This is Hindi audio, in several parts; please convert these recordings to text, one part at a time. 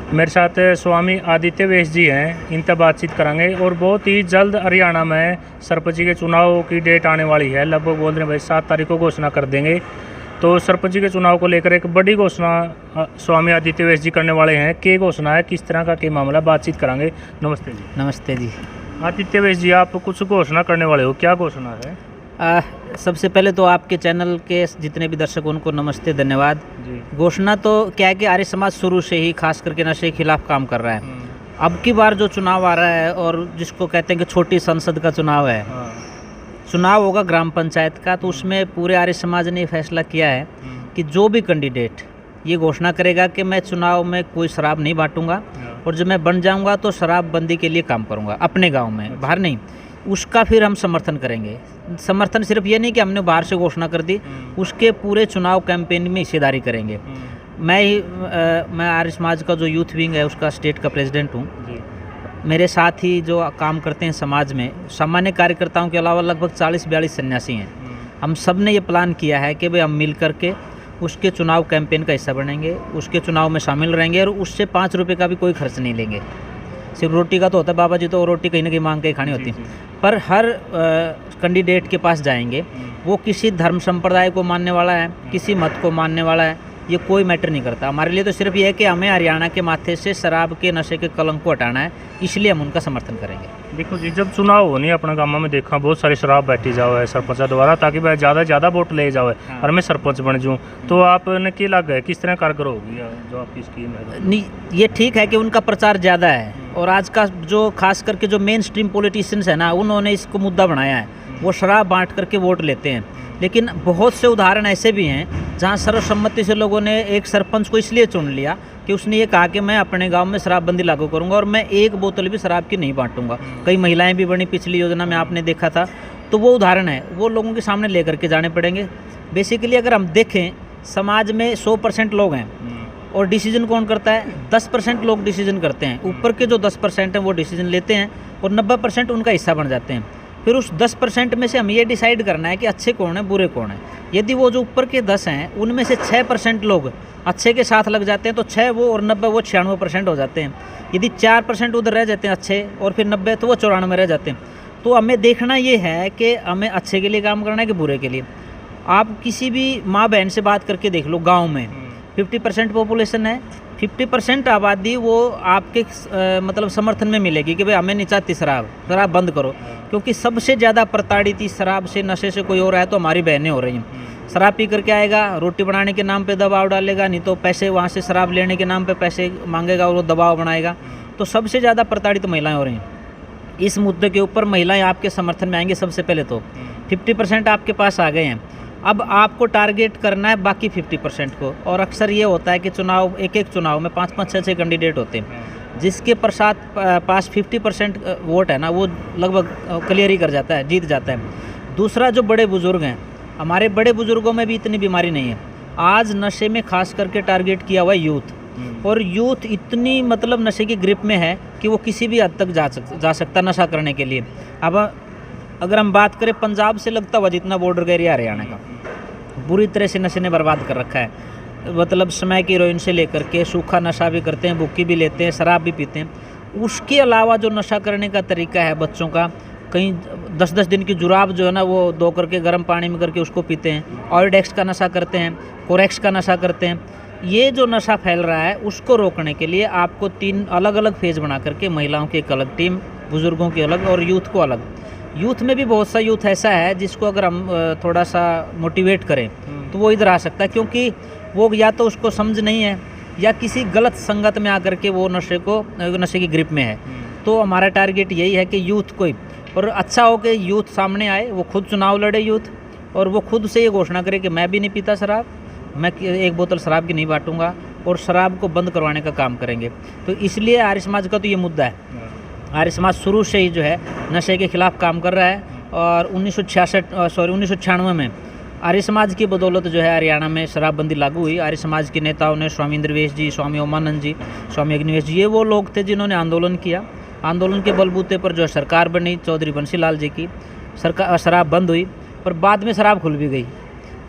मेरे साथ स्वामी आदित्य वेश जी हैं, इनसे बातचीत करेंगे और बहुत ही जल्द हरियाणा में सरपंच के चुनाव की डेट आने वाली है। लगभग बोल रहे हैं भाई 7 तारीख को घोषणा कर देंगे। तो सरपंच के चुनाव को लेकर एक बड़ी घोषणा स्वामी आदित्य वेश जी करने वाले हैं। क्या घोषणा है, किस तरह का क्या मामला, बातचीत करेंगे। नमस्ते जी। नमस्ते जी। आदित्य वेश जी, आप कुछ घोषणा करने वाले हो, क्या घोषणा है? सबसे पहले तो आपके चैनल के जितने भी दर्शक उनको नमस्ते, धन्यवाद जी। घोषणा तो क्या है कि आर्य समाज शुरू से ही खास करके नशे के खिलाफ काम कर रहा है। अब की बार जो चुनाव आ रहा है और जिसको कहते हैं कि छोटी संसद का चुनाव है, चुनाव होगा ग्राम पंचायत का, तो उसमें पूरे आर्य समाज ने फैसला किया है कि जो भी कैंडिडेट ये घोषणा करेगा कि मैं चुनाव में कोई शराब नहीं बांटूंगा और जब मैं बन जाऊंगा तो शराबबंदी के लिए काम करूंगा अपने गांव में, बाहर नहीं, उसका फिर हम समर्थन करेंगे। समर्थन सिर्फ ये नहीं कि हमने बाहर से घोषणा कर दी, उसके पूरे चुनाव कैंपेन में हिस्सेदारी करेंगे। मैं आर्य समाज का जो यूथ विंग है उसका स्टेट का प्रेसिडेंट हूँ। मेरे साथ ही जो काम करते हैं समाज में, सामान्य कार्यकर्ताओं के अलावा लगभग 40-42 सन्यासी हैं। हम सब ने ये प्लान किया है कि भाई हम मिल करके उसके चुनाव कैंपेन का हिस्सा बनेंगे, उसके चुनाव में शामिल रहेंगे और उससे 5 रुपये का भी कोई खर्च नहीं लेंगे। सिर्फ रोटी का तो होता है, बाबा जी तो रोटी कहीं ना कहीं मांग के खानी होती है, पर हर कैंडिडेट के पास जाएंगे, वो किसी धर्म संप्रदाय को मानने वाला है, किसी मत को मानने वाला है, ये कोई मैटर नहीं करता। हमारे लिए तो सिर्फ ये है कि हमें हरियाणा के माथे से शराब के नशे के कलंक को हटाना है, इसलिए हम उनका समर्थन करेंगे। देखो जी, जब चुनाव होनी अपना गाँव में देखा बहुत सारी शराब बैठी जाओ है सरपंच द्वारा, ताकि वह ज़्यादा से ज़्यादा वोट ले जाओ है और मैं सरपंच बन जाऊँ, तो आपने क्या लग है, किस तरह कारगर होगी जो आपकी स्कीम है? नहीं, ये ठीक है कि उनका प्रचार ज़्यादा है और आज का जो खास करके जो मेन स्ट्रीम पॉलिटिशियंस है ना, उन्होंने इसको मुद्दा बनाया है, वो शराब बांट करके वोट लेते हैं। लेकिन बहुत से उदाहरण ऐसे भी हैं जहां सर्वसम्मति से लोगों ने एक सरपंच को इसलिए चुन लिया कि उसने ये कहा कि मैं अपने गांव में शराबबंदी लागू करूंगा और मैं एक बोतल भी शराब की नहीं बांटूंगा। कई महिलाएं भी बनी पिछली योजना में, आपने देखा था, तो वो उदाहरण है, वो लोगों के सामने लेकर के जाने पड़ेंगे। बेसिकली अगर हम देखें, समाज में 100% लोग हैं और डिसीजन कौन करता है? 10% लोग डिसीजन करते हैं। ऊपर के जो 10% हैं वो डिसीजन लेते हैं और 90% उनका हिस्सा बन जाते हैं। फिर उस 10% में से हमें ये डिसाइड करना है कि अच्छे कौन है, बुरे कौन है। यदि वो जो ऊपर के 10 हैं उनमें से 6% लोग अच्छे के साथ लग जाते हैं तो 6 वो और 90 वो 96% हो जाते हैं। यदि 4% उधर रह जाते हैं अच्छे और फिर 90 तो वो 94 रह जाते हैं। तो हमें देखना ये है कि हमें अच्छे के लिए काम करना है कि बुरे के लिए। आप किसी भी माँ बहन से बात करके देख लो, गाँव में 50% पॉपुलेशन है, 50% आबादी वो आपके मतलब समर्थन में मिलेगी कि भाई हमें नहीं चाहती शराब बंद करो, क्योंकि सबसे ज़्यादा प्रताड़ित इस शराब से, नशे से कोई हो रहा है तो हमारी बहनें हो रही हैं। शराब पी करके आएगा, रोटी बनाने के नाम पे दबाव डालेगा, नहीं तो पैसे वहाँ से शराब लेने के नाम पे पैसे मांगेगा और वो दबाव बनाएगा, तो सबसे ज़्यादा प्रताड़ित महिलाएँ हो रही हैं। इस मुद्दे के ऊपर महिलाएँ आपके समर्थन में आएंगी। सबसे पहले तो 50% आपके पास आ गए हैं, अब आपको टारगेट करना है बाकी 50% को। और अक्सर ये होता है कि चुनाव, एक चुनाव में 5-5, 6-6 कैंडिडेट होते हैं, जिसके पास 50% वोट है ना, वो लगभग क्लियर ही कर जाता है, जीत जाता है। दूसरा, जो बड़े बुजुर्ग हैं, हमारे बड़े बुजुर्गों में भी इतनी बीमारी नहीं है। आज नशे में खास करके टारगेट किया हुआ है यूथ, और यूथ इतनी मतलब नशे की ग्रिप में है कि वो किसी भी हद तक जा सकता नशा करने के लिए। अब अगर हम बात करें पंजाब से लगता हुआ जितना बॉर्डर एरिया हरियाणा का, बुरी तरह से नशे ने बर्बाद कर रखा है। मतलब समय की हीरोइन से लेकर के सूखा नशा भी करते हैं, बुक्की भी लेते हैं, शराब भी पीते हैं। उसके अलावा जो नशा करने का तरीका है बच्चों का, कहीं 10-10 दिन की जुराब जो है ना वो धो करके गर्म पानी में करके उसको पीते हैं, ऑयडेक्स का नशा करते हैं, कोरेक्स का नशा करते हैं। ये जो नशा फैल रहा है उसको रोकने के लिए आपको 3 अलग अलग फेज़ बना करके, महिलाओं की एक अलग टीम, बुज़ुर्गों की अलग और यूथ को अलग। यूथ में भी बहुत सा यूथ ऐसा है जिसको अगर हम थोड़ा सा मोटिवेट करें तो वो इधर आ सकता है, क्योंकि वो या तो उसको समझ नहीं है या किसी गलत संगत में आकर के वो नशे की ग्रिप में है। तो हमारा टारगेट यही है कि यूथ को, और अच्छा हो कि यूथ सामने आए, वो खुद चुनाव लड़े यूथ, और वो खुद से ये घोषणा करे कि मैं भी नहीं पीता शराब, मैं 1 बोतल शराब की नहीं बांटूंगा और शराब को बंद करवाने का काम करेंगे। तो इसलिए आर्य समाज का तो ये मुद्दा है। आर्य समाज शुरू से ही जो है नशे के खिलाफ काम कर रहा है और 1996 में आर्य समाज की बदौलत जो है हरियाणा में शराबबंदी लागू हुई। आर्य समाज के नेताओं ने, स्वामी इंद्रवेश जी, स्वामी ओमानंद जी, स्वामी अग्निवेश जी, ये वो लोग थे जिन्होंने आंदोलन किया। आंदोलन के बलबूते पर जो सरकार बनी चौधरी बंसीलाल जी की, सरकार शराब बंद हुई, पर बाद में शराब खुल भी गई।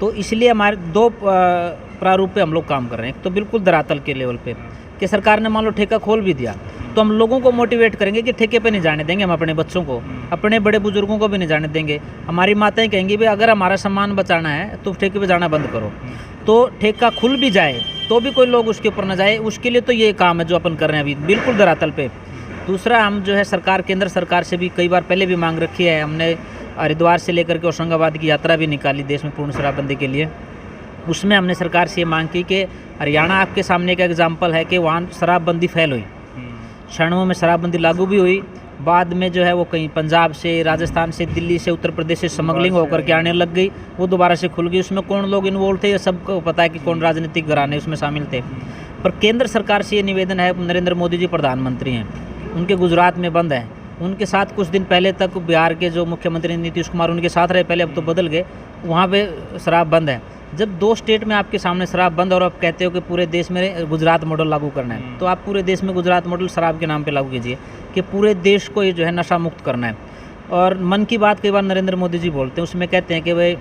तो इसलिए हमारे 2 प्रारूप पे हम लोग काम कर रहे हैं। एक तो बिल्कुल धरातल के लेवल पे कि सरकार ने मान लो ठेका खोल भी दिया, तो हम लोगों को मोटिवेट करेंगे कि ठेके पे नहीं जाने देंगे, हम अपने बच्चों को, अपने बड़े बुजुर्गों को भी नहीं जाने देंगे। हमारी माताएं कहेंगी भाई अगर हमारा सामान बचाना है तो ठेके पे जाना बंद करो। तो ठेका खुल भी जाए तो भी कोई लोग उसके ऊपर न जाए, उसके लिए तो ये काम है जो अपन कर रहे हैं अभी बिल्कुल धरातल पे। दूसरा, हम जो है सरकार, केंद्र सरकार से भी कई बार पहले भी मांग रखी है, हमने हरिद्वार से लेकर के होशंगाबाद की यात्रा भी निकाली देश में पूर्ण शराबबंदी के लिए। उसमें हमने सरकार से ये मांग की कि हरियाणा आपके सामने का एग्जाम्पल है कि वहाँ शराबबंदी फैल हुई, क्षणों में शराबबंदी लागू भी हुई, बाद में जो है वो कहीं पंजाब से, राजस्थान से, दिल्ली से, उत्तर प्रदेश से स्मगलिंग होकर के आने लग गई, वो दोबारा से खुल गई। उसमें कौन लोग इन्वॉल्व थे ये सबको पता है कि कौन राजनीतिक घराने उसमें शामिल थे। पर केंद्र सरकार से ये निवेदन है, नरेंद्र मोदी जी प्रधानमंत्री हैं, उनके गुजरात में बंद है, उनके साथ कुछ दिन पहले तक बिहार के जो मुख्यमंत्री नीतीश कुमार उनके साथ रहे, पहले अब तो बदल गए, वहाँ पे शराब बंद है। जब 2 स्टेट में आपके सामने शराब बंद और आप कहते हो कि पूरे देश में गुजरात मॉडल लागू करना है, तो आप पूरे देश में गुजरात मॉडल शराब के नाम पे लागू कीजिए कि पूरे देश को ये जो है नशा मुक्त करना है। और मन की बात कई बार नरेंद्र मोदी जी बोलते हैं, उसमें कहते हैं कि भाई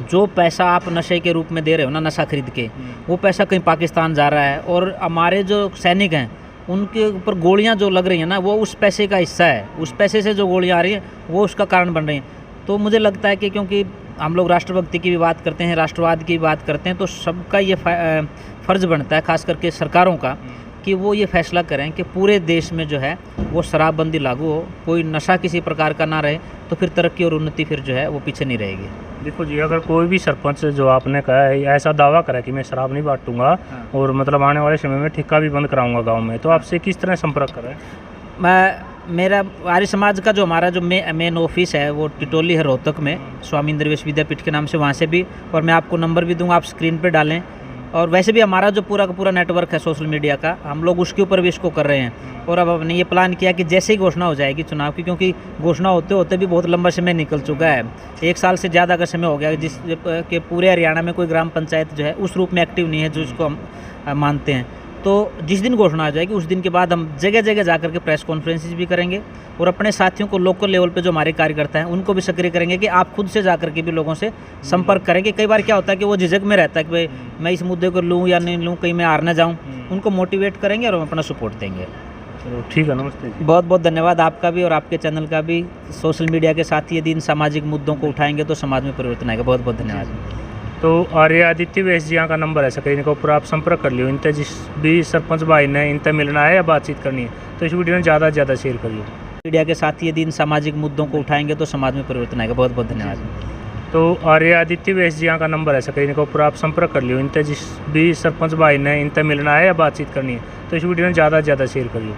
जो पैसा आप नशे के रूप में दे रहे हो ना, नशा खरीद के, वो पैसा कहीं पाकिस्तान जा रहा है, और हमारे जो सैनिक हैं उनके ऊपर गोलियां जो लग रही हैं ना, वो उस पैसे का हिस्सा है, उस पैसे से जो गोलियां आ रही हैं वो उसका कारण बन रही हैं। तो मुझे लगता है कि क्योंकि हम लोग राष्ट्रभक्ति की भी बात करते हैं, राष्ट्रवाद की भी बात करते हैं, तो सबका ये फ़र्ज़ बनता है, खास करके सरकारों का, कि वो ये फैसला करें कि पूरे देश में जो है वो शराबबंदी लागू हो, कोई नशा किसी प्रकार का ना रहे, तो फिर तरक्की और उन्नति फिर जो है वो पीछे नहीं रहेगी। देखो जी, अगर कोई भी सरपंच जो आपने कहा है ऐसा दावा करा कि मैं शराब नहीं बांटूंगा और मतलब आने वाले समय में ठेका भी बंद कराऊंगा गांव में, तो आपसे किस तरह संपर्क करें? मेरा आर्य समाज का जो हमारा जो मेन ऑफिस है वो टिटोली है, रोहतक में, स्वामी इंद्रवेश विद्यापीठ के नाम से, वहाँ से भी, और मैं आपको नंबर भी दूंगा, आप स्क्रीन पे डालें। और वैसे भी हमारा जो पूरा का पूरा नेटवर्क है सोशल मीडिया का, हम लोग उसके ऊपर भी इसको कर रहे हैं। और अब हमने ये प्लान किया कि जैसे ही घोषणा हो जाएगी चुनाव की, क्योंकि घोषणा होते होते भी बहुत लंबा समय निकल चुका है, 1 साल से ज़्यादा का समय हो गया, जिस के पूरे हरियाणा में कोई ग्राम पंचायत जो है उस रूप में एक्टिव नहीं है जो इसको हम मानते हैं। तो जिस दिन घोषणा आ जाएगी उस दिन के बाद हम जगह जगह जाकर के प्रेस कॉन्फ्रेंसेस भी करेंगे, और अपने साथियों को लोकल लेवल पे जो हमारे कार्यकर्ता हैं उनको भी सक्रिय करेंगे कि आप खुद से जाकर के भी लोगों से संपर्क करेंगे। कई बार क्या होता है कि वो झिझक में रहता है कि भाई मैं इस मुद्दे को लूँ या नहीं लूँ, कहीं मैं हार ना जाऊँ, उनको मोटिवेट करेंगे और हम अपना सपोर्ट देंगे। चलो ठीक है, नमस्ते। बहुत बहुत धन्यवाद आपका भी और आपके चैनल का भी। सोशल मीडिया के साथ ही यदि इन सामाजिक मुद्दों को उठाएंगे तो समाज में परिवर्तन आएगा। बहुत बहुत धन्यवाद। तो आर्य आदित्य वैश जी यहाँ का नंबर है, स्क्रीन के ऊपर आप संपर्क कर लियो। इनसे जिस भी सरपंच भाई ने इनसे मिलना है या बातचीत करनी है तो इस वीडियो में ज़्यादा से ज़्यादा शेयर करिए। मीडिया के साथ ही यदि इन सामाजिक मुद्दों को उठाएंगे तो समाज में परिवर्तन आएगा। बहुत बहुत धन्यवाद। तो आर्य आदित्य वैश जी यहाँ का नंबर है, स्क्रीन के ऊपर आप संपर्क कर लियो। इनसे जिस भी सरपंच भाई ने इनसे मिलना है या बातचीत करनी है तो इस वीडियो में ज़्यादा से ज़्यादा शेयर करिए।